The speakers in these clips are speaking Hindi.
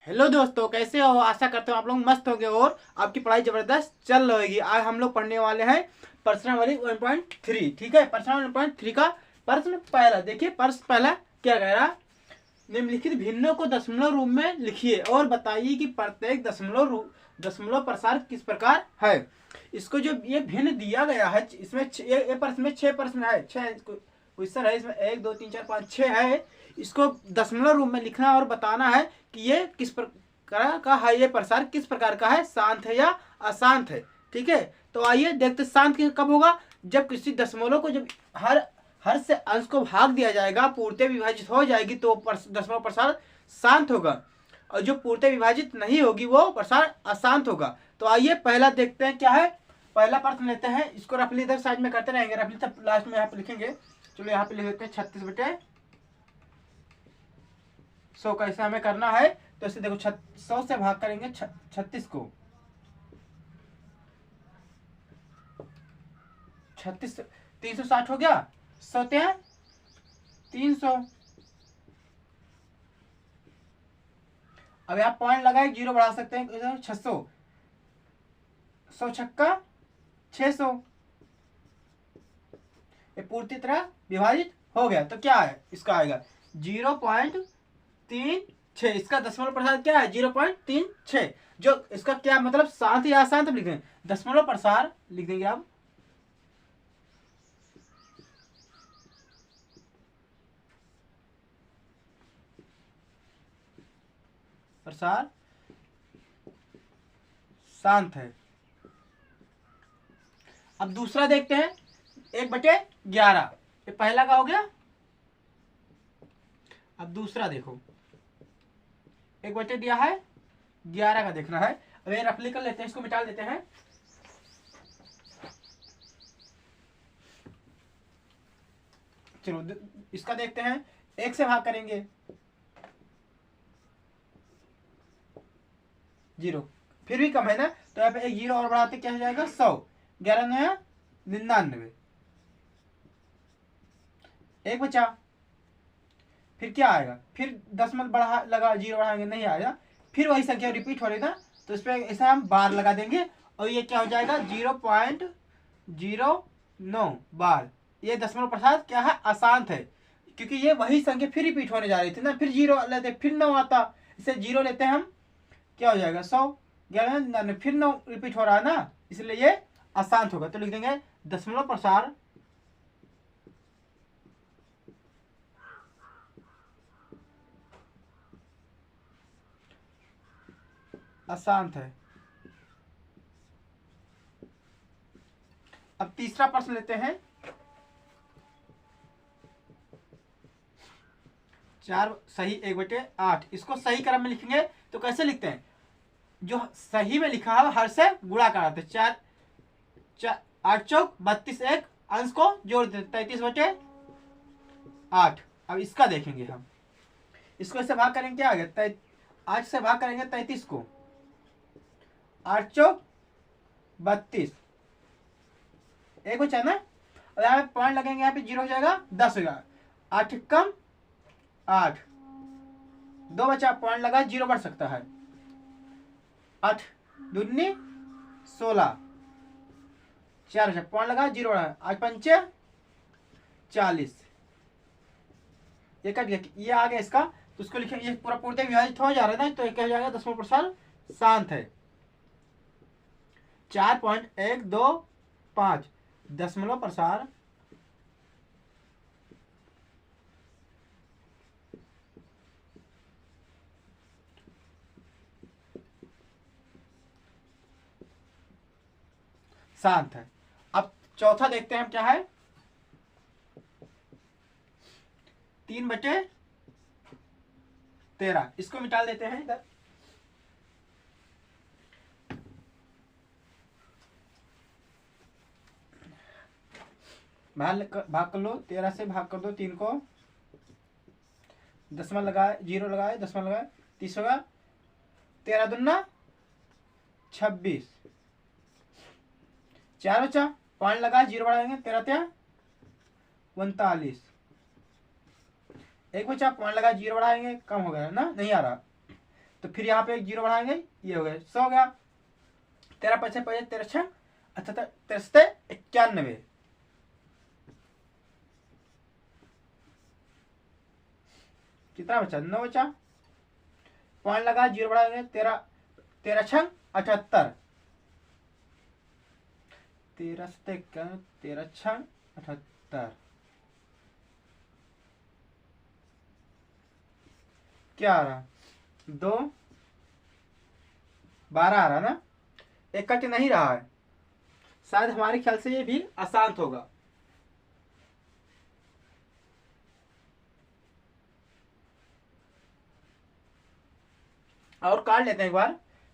हेलो दोस्तों, कैसे हो? आशा करते हो आप लोग मस्त होंगे और आपकी पढ़ाई जबरदस्त चल रही। आज हम लोग पढ़ने वाले हैं प्रश्नावली 1.3। ठीक है, प्रश्नावली 1.3 का प्रश्न पहला देखिए। प्रश्न पहला क्या कह रहा? निम्नलिखित भिन्नों को दशमलव रूप में लिखिए और बताइए कि प्रत्येक दशमलव प्रसार किस प्रकार है। इसको जो ये भिन्न दिया गया है, इसमें ये प्रश्न में 6 प्रश्न है, 6 क्वेश्चन है। इसमें 1 2 3 4 5 6 है। इसको दशमलव रूप में लिखना और बताना है कि ये किस प्रकार का है, ये प्रसार किस प्रकार का है, शांत है या अशांत है। ठीक है, तो आइए देखते शांत कब होगा, जब किसी दशमलव को जब हर हर से अंश को भाग दिया जाएगा, पूर्णतः विभाजित हो जाएगी, तो दशमलव प्रसार शांत होगा। और जो पूर्णतः विभाजित नहीं होगी वो प्रसार अशांत होगा। तो आइए पहला देखते हैं क्या है। पहला प्रश्न लेते हैं, इसको रफली इधर साइड में करते रहेंगे, रफली तब लास्ट में यहाँ पे लिखेंगे। चलो यहाँ पे लिख देते हैं 36/100 कैसे हमें करना है। तो इसे देखो 100 से भाग करेंगे 36 को, 36 360 हो गया, 100 300। अब यहाँ पॉइंट लगाए, जीरो बढ़ा सकते हैं, 600, 100 छक्का 600। ये पूर्ति तरह विभाजित हो गया। तो क्या है इसका आएगा 0.36। इसका दशमलव प्रसार क्या है 0.36। जो इसका क्या मतलब, शांत या अशांत लिख दें, दशमलव प्रसार लिख देंगे आप। प्रसार शांत है। अब दूसरा देखते हैं 1/11। ये पहला का हो गया। अब दूसरा देखो, 1 दिया है 11 का देखना है। अब ये रफली कर लेते हैं, इसको मिटा देते हैं। चलो इसका देखते हैं, 1 से भाग करेंगे 0, फिर भी कम है ना, तो यहाँ पे एक 0 और बढ़ाते क्या हो जाएगा 100, 11 नया 99, एक बचा। फिर क्या आएगा, फिर दशमलव बढ़ा लगा, 0 बढ़ाएंगे नहीं आएगा, फिर वही संख्या रिपीट हो रही था, तो इस पर ऐसा हम बार लगा देंगे और ये क्या हो जाएगा 0.09 बार। ये दशमलव प्रसार क्या है, अशांत है, क्योंकि ये वही संख्या फिर रिपीट होने जा रही थी ना। फिर 0 लेते, फिर 9 आता, इसे 0 लेते हैं हम, क्या हो जाएगा 100, 11 फिर 9 रिपीट हो रहा है ना, इसलिए ये अशांत होगा। तो लिख देंगे दशमलव प्रसार अशांत है। अब तीसरा प्रश्न लेते हैं, 4 सही 1/8। इसको सही क्रम में लिखेंगे तो कैसे लिखते हैं, जो सही में लिखा है हर से गुणा कराते, 4 8 चौक 32, एक अंश को जोड़ देते 33/8। अब इसका देखेंगे हम, इसको इससे भाग करेंगे, क्या आ गया 8 से भाग करेंगे 33 को, 8 चौक 32, एक बचा ना। और यहाँ पे पॉइंट लगेंगे, यहाँ पे 0 हो जाएगा, 10 हो जाएगा, 8 कम 8, 2 बचा, पॉइंट लगा 0 बढ़ सकता है, 8 दूनी 16, 4 बचा, पॉइंट लगा 0 बढ़ा, 8 पंचे 40, ये कट गया, ये आ गया इसका। तो उसको लिखे, ये पूरा पूर्णतः विभाजित हो जा रहा है ना, तो ये क्या हो जाएगा दशमलव प्रसार शांत है। 4.125 दशमलव प्रसार शांत है। अब चौथा देखते हैं हम क्या है, 3/13। इसको मिटा देते हैं इधर, भाग कर लो, 13 से भाग कर दो 3 को, दशमलव लगाए, 0 लगाए, दशमलव लगाए, 30 होगा, 13 दूना 26, 4 बचा, पॉइंट लगाए 0 बढ़ाएंगे, 13 39, एक बचा, पॉइंट लगा 0 बढ़ाएंगे, कम हो गया ना, नहीं आ रहा, तो फिर यहाँ पे एक जीरो बढ़ाएंगे, ये हो गया 100 हो गया। 13 5 5 13 6 78 63 91। कितना बचा? 9 बचा। पॉइंट लगा, जीरो बढ़ाएंगे, 13 13 6 78। 13 13 6 78 क्या आ रहा? 2 12 आ रहा ना, एक कट नहीं रहा है। शायद हमारे ख्याल से ये भी आसान होगा। और काट लेते हैं एक बार।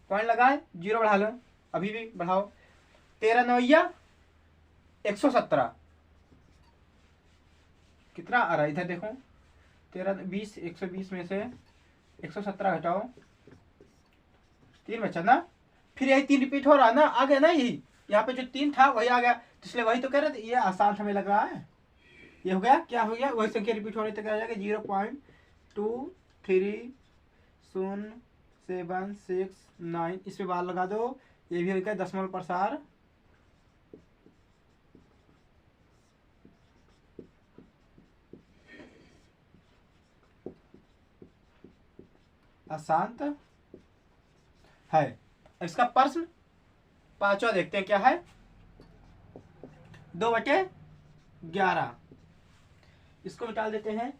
पॉइंट लगाए, जीरो बढ़ा लो, अभी भी बढ़ाओ। 13 9 117 कितना आ रहा है? इधर देखो, 13 20 120 में से 117 घटाओ, 3 बचा ना। फिर यही 3 रिपीट हो रहा ना, आ गया ना, यही यहाँ पे जो 3 था वही आ गया, तो इसलिए वही तो कह रहे थे, ये आसान हमें लग रहा है। ये हो गया, क्या हो गया? वही संख्या रिपीट हो रही तो क्या हो जाएगा? 0.23079। इस पे बार लगा दो, ये भी हो गया दशमलव प्रसार। अशांत है। इसका प्रश्न 5वां देखते हैं क्या है। 2/11 इसको निकाल देते हैं।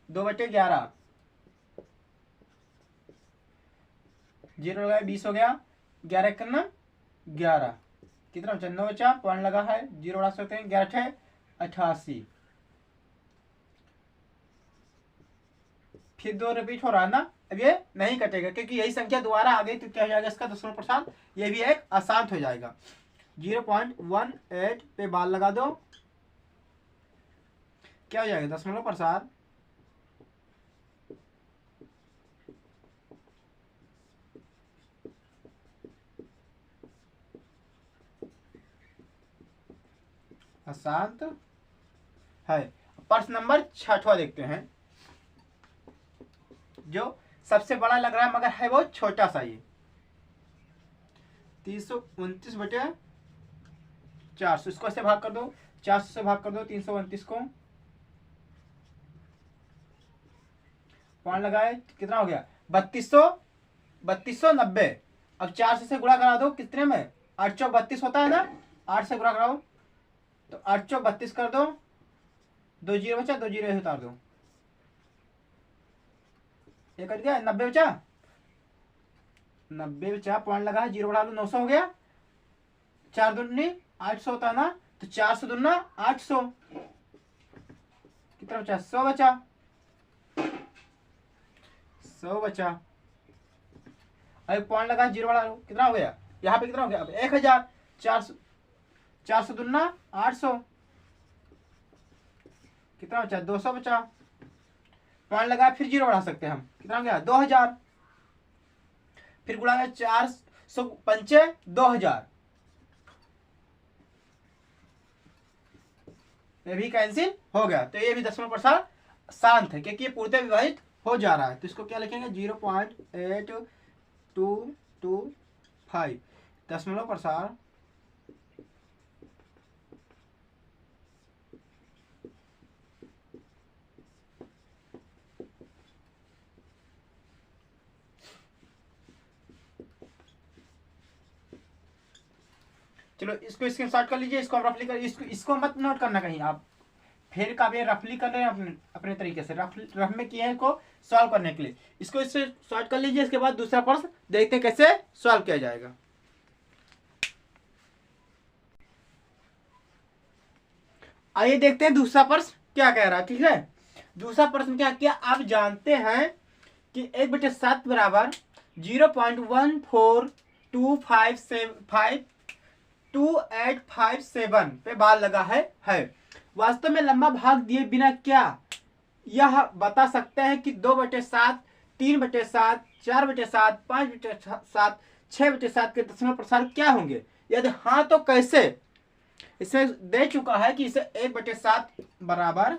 2/11 जीरो लगाया, 20 हो गया। 11 करना 11, कितना बचा? 9 बचा। पॉइंट लगा है, जीरो बढ़ा सकते हैं। 11 6 88। फिर 2 रिपीट हो रहा है ना, अब ये नहीं कटेगा क्योंकि यही संख्या दोबारा आ गई तो क्या हो जाएगा? इसका दशमलव प्रसार ये भी एक आसान हो जाएगा। 0.18 पे बाल लगा दो, क्या हो जाएगा? दशमलव प्रसार। अशांत है। प्रश्न नंबर 6वां देखते हैं, जो सबसे बड़ा लग रहा है मगर है वो छोटा सा। ये 329/400, इसको ऐसे भाग कर दो, 400 से भाग कर दो 329 को। पॉइंट लगाए, कितना हो गया? 3290। अब 400 से गुणा करा दो, कितने में? 8 चौक 32 होता है ना, 8 से गुणा कराओ तो 8 चौक 32 कर दो, 2 जीरो बचा, 2 जीरो उतार दो, ये कट गया। 90 बचा, 90 बचा। पॉइंट लगा, जीरो बढ़ा लो, 900 हो गया। 4 दूनी 800 होता है ना, तो 400 दूना 800, कितना बचा? 100 बचा, 100 बचा। अब पॉइंट लगा, जीरो बढ़ा लो, कितना हो गया? यहाँ पे कितना हो गया? अब 1000। 400 दूना 800, कितना बचा? 200 बचा। पॉइंट लगा, फिर जीरो बढ़ा सकते हैं हम, कितना हो गया? 2000। फिर गुणा 400 पंचे 2000, ये भी कैंसिल हो गया। तो ये भी दशमलव प्रसार शांत है क्योंकि ये पूर्णतः विभाजित हो जा रहा है। तो इसको क्या लिखेंगे? 0.8225 दशमलव प्रसार चलो इसको स्क्रीनशॉट कर लीजिए, इसको रफली कर, इसको मत नोट करना कहीं आप, फिर का भी रफली कर रहे हैं अपने तरीके से, रफ में किए हैं इसको सॉल्व करने के लिए। इसको इससे सॉल्व कर लीजिए, इसके बाद दूसरा प्रश्न देखते हैं कैसे सॉल्व किया जाएगा। आइए देखते हैं दूसरा प्रश्न क्या कह रहा है। ठीक है, दूसरा प्रश्न क्या आप जानते हैं कि 1/7 बराबर 0.14257 पे बाल लगा है। वास्तव में लंबा भाग दिए बिना क्या यह बता सकते हैं कि 2/7, 3/7, 4/7, 5/7, 6/7 के दशमलव प्रसार क्या होंगे? यदि हाँ तो कैसे? इसे दे चुका है कि इसे 1/7 बराबर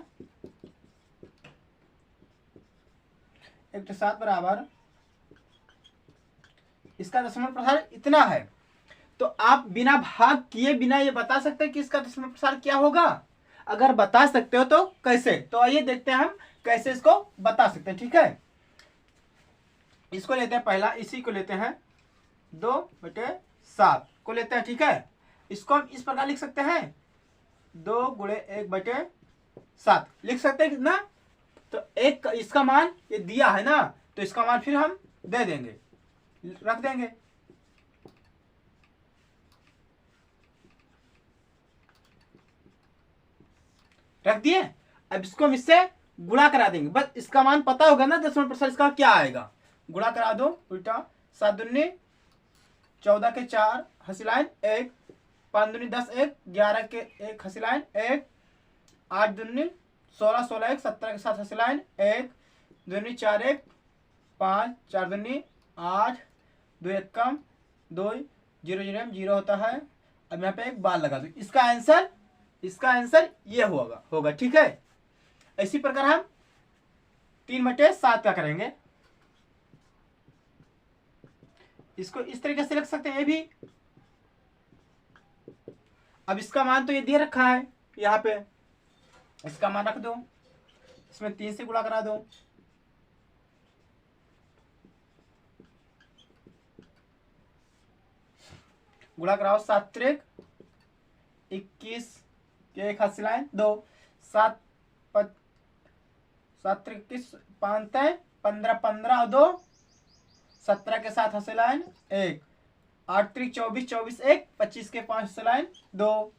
1/7 बराबर इसका दशमलव प्रसार इतना है। तो आप बिना भाग किए बिना ये बता सकते हैं कि इसका दशमलव प्रसार क्या होगा। अगर बता सकते हो तो कैसे, तो आइए देखते हैं हम कैसे इसको बता सकते हैं। ठीक है, इसको लेते हैं पहला, इसी को लेते हैं 2/7 को लेते हैं। ठीक है, इसको हम इस प्रकार लिख सकते हैं 2 × 1/7 लिख सकते हैं कितना। तो एक इसका मान ये दिया है ना, तो इसका मान फिर हम दे देंगे, रख देंगे। रख दिए। अब इसको हम इससे गुणा करा देंगे, बस इसका मान पता होगा ना दशमलव प्रसार इसका क्या आएगा। गुणा करा दो उल्टा, 7 दूनी 14 के 4 हसीलाइन 1, 5 दूनी 10 1, 11 के 1 हसीलाइन 1, 8 दूनी 16 16 1, 17 के 7 हसीलाइन 1, दूनी 4 1 5, 4 दूनी 8, 2 1 कम 2, 0 0 0 होता है। अब यहाँ पे एक बार लगा दो, इसका आंसर ये होगा। ठीक है, इसी प्रकार हम 3/7 का करेंगे। इसको इस तरीके से लिख सकते हैं ये भी। अब इसका मान तो ये दे रखा है यहाँ पे, इसका मान रख दो, इसमें 3 से गुणा करा दो। गुणा कराओ, 7 3 21 के 1 हसीलाइन 2, 7 7 21 5 15 15 और 2 17 के 7 हसीलाइन 1, 8 3 24 24 1, 25 के 5 हसीलाइन 2,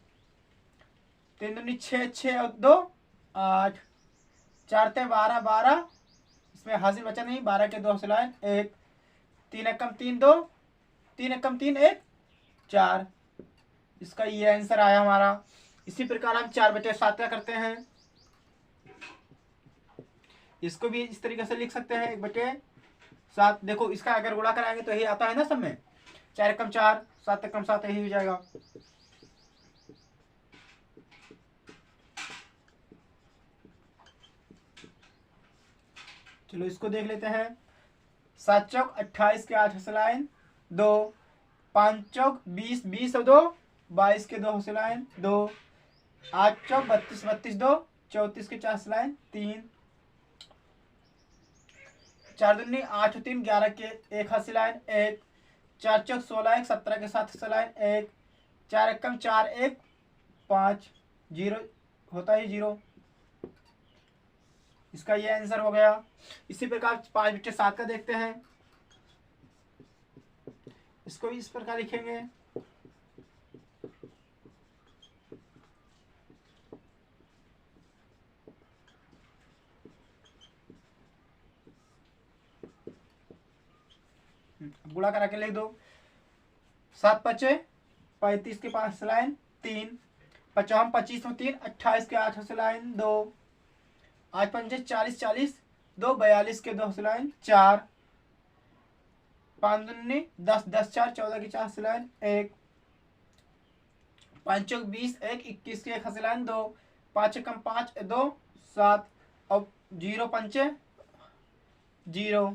3 दूनी 6 6 और 2 8, 4 12 12, इसमें हासिल बचा नहीं, 12 के 2 हसीलाइन 1, 3 एकम 3 2, 3 एकम 3 1 4। इसका ये आंसर आया हमारा। इसी प्रकार हम 4/7 का करते हैं। इसको भी इस तरीके से लिख सकते हैं 1/7। देखो इसका अगर गुणा कराएंगे तो यही आता है ना सब में, 4 एकम 4, 7 एकम 7 यही हो जाएगा। चलो इसको देख लेते हैं। 7 चौक 28 के 8 हसीलाइन 2, 5 चौक 20 20 और 2, 22 के 2 हसीलाइन 2, 8 चौक 32 32 2, 34 के 4 हसीलाइन 3, 4 दूनी 8 3, 11 के 1 हसीलाइन 1, 4 चौक 16 1, 17 के 7 हसीलाइन 1, 4 एकम 4 1 5, 0 होता ही 0। इसका ये आंसर हो गया। इसी प्रकार 5/7 का देखते हैं। इसको इस प्रकार लिखेंगे, गुणा करा के लिख दो। 7 5 35 के 5 हसीलाइन 3, 55 25 और 3, 28 के 8 हसीलाइन 2, 8 5 40 40 2, 42 के 2 हसीलाइन 4, 5 दूनी 10 10 4, 14 के 4 हसीलाइन 1, 5 चौक 20 1, 21 के 1 हसीलाइन 2, 5 एकम 5 2 7 और 0 5 0।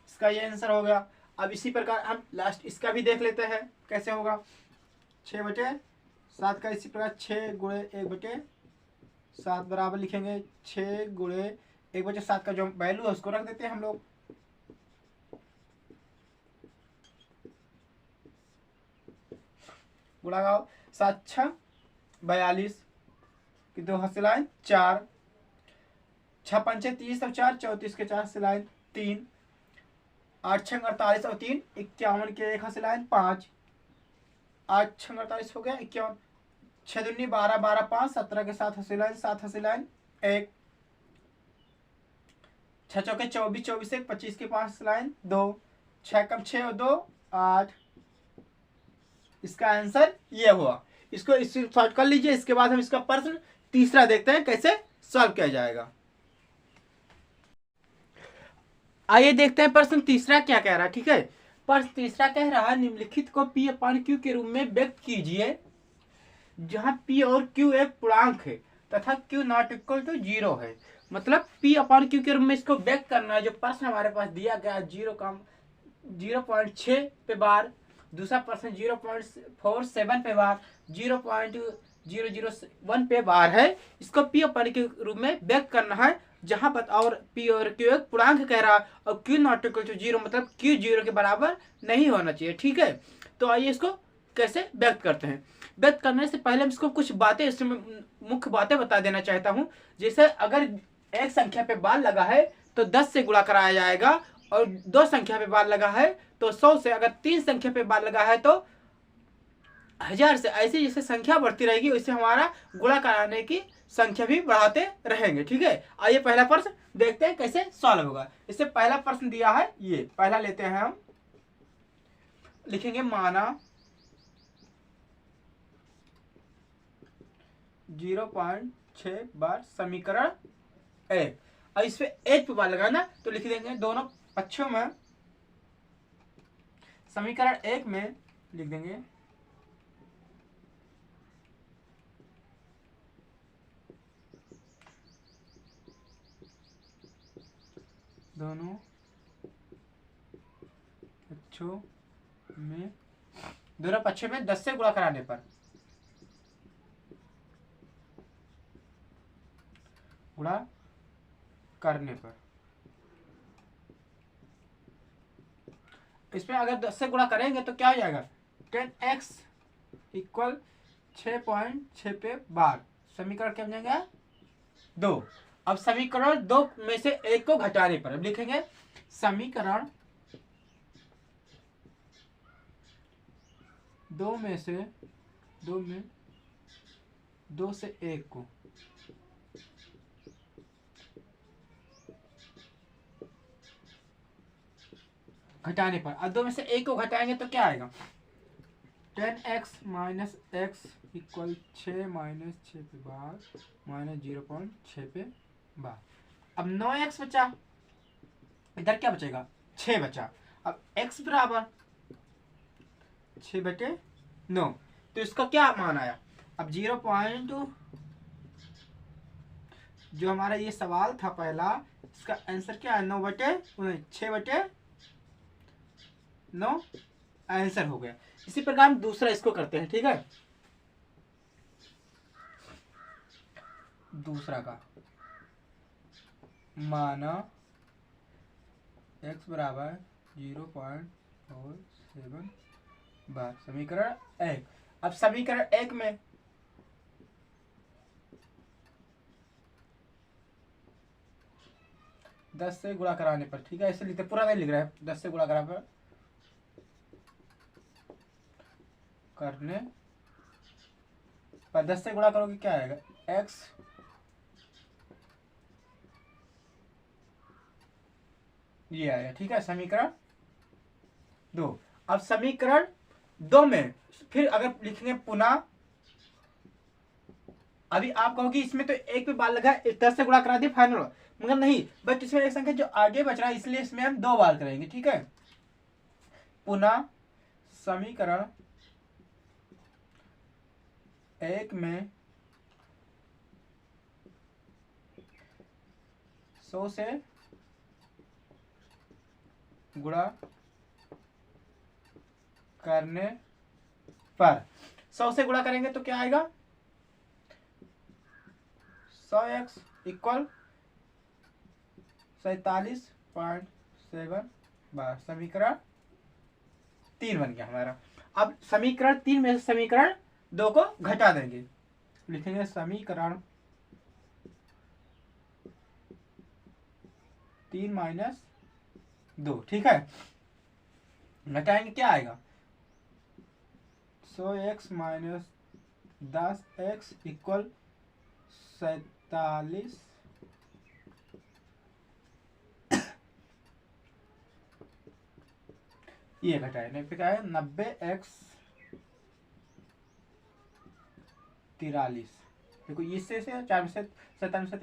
इसका ये आंसर हो गया। अब इसी प्रकार हम लास्ट इसका भी देख लेते हैं कैसे होगा। 6/7 का इसी प्रकार 6 × 1/7 बराबर लिखेंगे 6 × 1/7 का जो वैल्यू है उसको रख देते हैं हम लोग। गुणा गाओ, 7 6 42 की 2 हसीलाइन 4, 6 5 30 और 4, 34 के 4 हसीलाइन 3, 8 6 48 और 3, 51 के 1 हसीलाइन 5, 8 6 48 हो गया 51, 6 दूनी 12 12 5, 17 के 7 हसीलाइन 1, 6 चौके 24 24 1, 25 के 5 हसीलाइन 2, 6 कम 6 और 2 8। इसका आंसर ये हुआ। इसको इस सॉल्व कर लीजिए। इसके बाद हम इसका प्रश्न तीसरा देखते हैं कैसे सॉल्व किया जाएगा। आइए देखते हैं प्रश्न तीसरा क्या कह रहा है। ठीक है, प्रश्न तीसरा कह रहा है निम्नलिखित को P/Q के रूप में व्यक्त कीजिए। जहाँ p और q एक पूर्णांक है तथा q नॉट इक्वल टू 0 है। मतलब p अपॉन q के रूप में इसको व्यक्त करना है। जो प्रश्न हमारे पास दिया गया 0.6 पे बार, दूसरा प्रश्न 0.47 पे बार, 0.001 पे बार है। इसको p अपॉन के रूप में व्यक्त करना है, जहां पर और p और q एक पूर्णांक कह रहा है और q नॉट इक्वल टू 0 मतलब q 0 के बराबर नहीं होना चाहिए। ठीक है, तो आइए इसको कैसे व्यक्त करते हैं। व्यक्त करने से पहले हम इसको कुछ बातें, इसमें मुख्य बातें बता देना चाहता हूं। जैसे अगर एक संख्या पे बार लगा है तो 10 से गुणा कराया जाएगा, और दो संख्या पे बार लगा है तो 100 से, अगर तीन संख्या पे बार लगा है तो 1000 से। ऐसे जैसे संख्या बढ़ती रहेगी वैसे हमारा गुणा कराने की संख्या भी बढ़ाते रहेंगे। ठीक है, आइए पहला प्रश्न देखते हैं कैसे सॉल्व होगा। इससे पहला प्रश्न दिया है, ये पहला लेते हैं हम, लिखेंगे माना 0.6 बार समीकरण एक। और इस पे एक पे बार लगाना तो लिख देंगे दोनों पक्षों में, समीकरण एक में लिख देंगे दोनों पक्षों में, दोनों पक्षों में 10 से गुणा कराने पर, गुणा करने पर, इसमें अगर 10 से गुणा करेंगे तो क्या हो जाएगा, 10x इक्वल 6.6 पे बार, समीकरण क्या बन जाएगा 2। अब समीकरण 2 में से एक को घटाने पर अब लिखेंगे समीकरण 2 में से 2 से 1 को घटाने पर, अब 2 में से 1 को घटाएंगे तो क्या आएगा, 10x minus x equal 6 minus 6 पे बार माइनस 0.6 पे बार। अब 9x बचा, इधर क्या बचेगा 6 बचा। अब x बराबर 6/9, तो इसका क्या मान आया, अब 0. जो हमारा ये सवाल था पहला, इसका आंसर क्या है 6/9 आंसर हो गया। इसी प्रकार हम दूसरा इसको करते हैं। ठीक है, दूसरा का माना x बराबर 0.47 बार समीकरण एक। अब समीकरण एक में दस से गुणा कराने पर, ठीक है ऐसे लिखते, पूरा नहीं लिख रहा है, 10 से गुणा करने पर 10 से गुणा करोगे क्या आएगा, x ये आएगा। ठीक है, समीकरण 2। अब समीकरण 2 में फिर अगर लिखेंगे पुनः, अभी आप कहोगे इसमें तो एक पे बार लगा 10 से गुणा करा दिए फाइनल, मगर नहीं, बट इसमें एक संख्या जो आगे बच रहा है इसलिए इसमें हम 2 बार करेंगे। ठीक है, पुनः समीकरण 1 में 100 से गुणा करने पर, 100 से गुणा करेंगे तो क्या आएगा 100x इक्वल 47.7 बार, समीकरण 3 बन गया हमारा। अब समीकरण 3 में से समीकरण 2 को घटा देंगे, लिखेंगे समीकरण 3 माइनस 2। ठीक है, घटाएंगे क्या आएगा 100x माइनस 10x इक्वल 47, ये घटाए फिर क्या है 90x 43। देखो इससे से 4 में से 47 से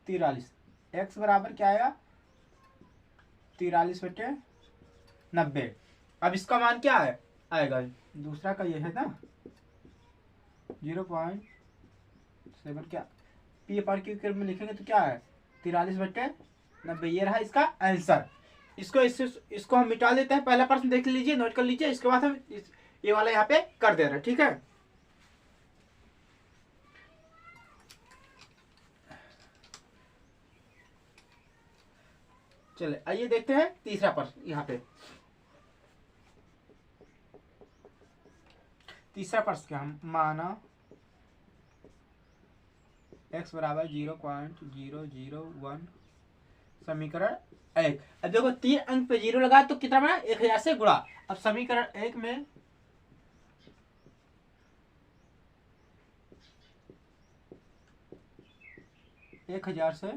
43, x बराबर क्या आएगा 43/90। अब इसका मान क्या है आएगा, दूसरा का ये है ना 0.7 क्या पी अपान क्यू के रूप में लिखेंगे तो क्या है 43/90। ये रहा इसका आंसर। इसको हम मिटा देते हैं। पहला प्रश्न देख लीजिए, नोट कर लीजिए, इसके बाद हम ये वाला यहाँ पे कर दे रहे हैं, ठीक है। चलिए आइए देखते हैं तीसरा प्रश्न। यहाँ पे तीसरा प्रश्न क्या, माना x बराबर 0.001 समीकरण 1। अब देखो 3 अंक पे 0 लगा तो कितना बना 1000 से गुणा। अब समीकरण 1 में 1000 से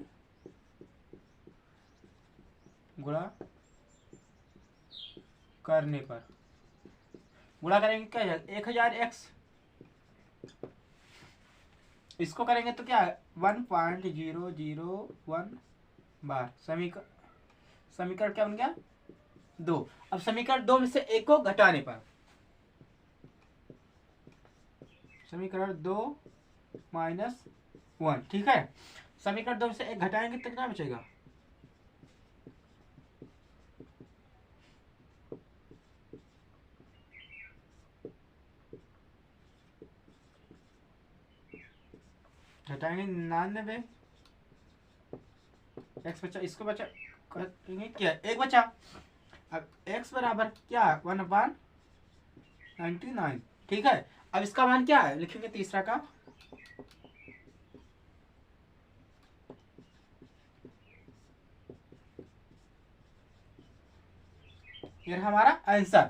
गुणा करने पर गुणा करेंगे क्या 1000x, इसको करेंगे तो क्या है 1.001 बार। समीकरण क्या बन गया 2। अब समीकरण 2 में से 1 को घटाने पर समीकरण 2 -1, ठीक है। समीकरण 2 में से 1 घटाएंगे तो कितना बचेगा घटाएंगे 99, x बचा, इसको बचा करेंगे क्या 1 बचा। अब x बराबर क्या 1/99, ठीक है। अब इसका मान क्या है लिखेंगे तीसरा का ये हमारा आंसर।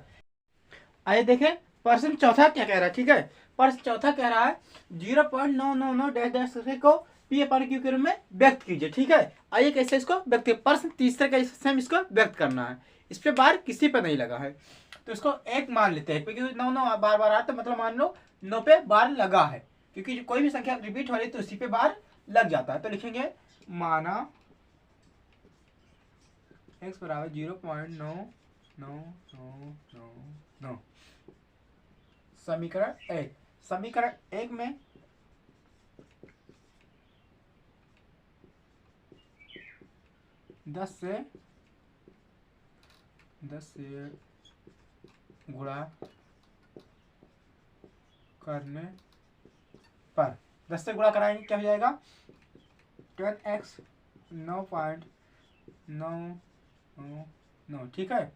आइए देखें प्रश्न चौथा क्या कह रहा है, ठीक है। प्रश्न चौथा कह रहा है 0.999 को पी अपान क्यू के रूप में व्यक्त कीजिए, ठीक है। आइए कैसे इसको व्यक्त कीजिए। प्रश्न तीसरे का हम इसको व्यक्त करना है। इस पे बार किसी पे नहीं लगा है तो इसको 1 मान लेते हैं, क्योंकि 9 9 बार बार आता मतलब मान लो 9 पे बार लगा है, क्योंकि कोई भी संख्या रिपीट हो रही तो उसी पे बार लग जाता है। तो लिखेंगे माना x बराबर 0.9999 समीकरण 1। समीकरण 1 में दस से गुणा करने पर 10 से गुणा कराएंगे क्या हो जाएगा 10x 9.999, ठीक है।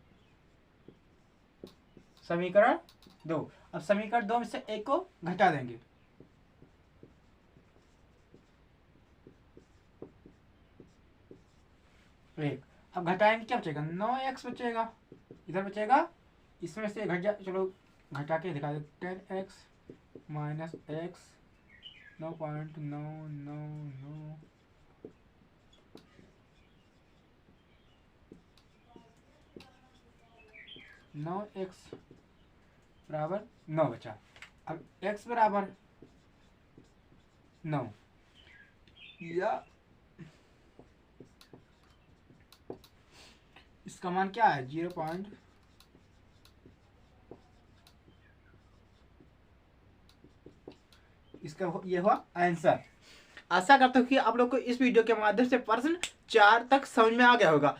समीकरण 2। अब समीकरण 2 में से 1 को घटा देंगे एक। अब घटाएंगे क्या बचेगा 9x बचेगा, इधर बचेगा, इसमें से घट जा, चलो घटा के दिखा दे 10x माइनस x 9.999 9x बराबर 9 बचा। अब x बराबर 9 या इसका मान क्या है 0. इसका ये हुआ आंसर। आशा करता हूँ कि आप लोग को इस वीडियो के माध्यम से प्रश्न 4 तक समझ में आ गया होगा।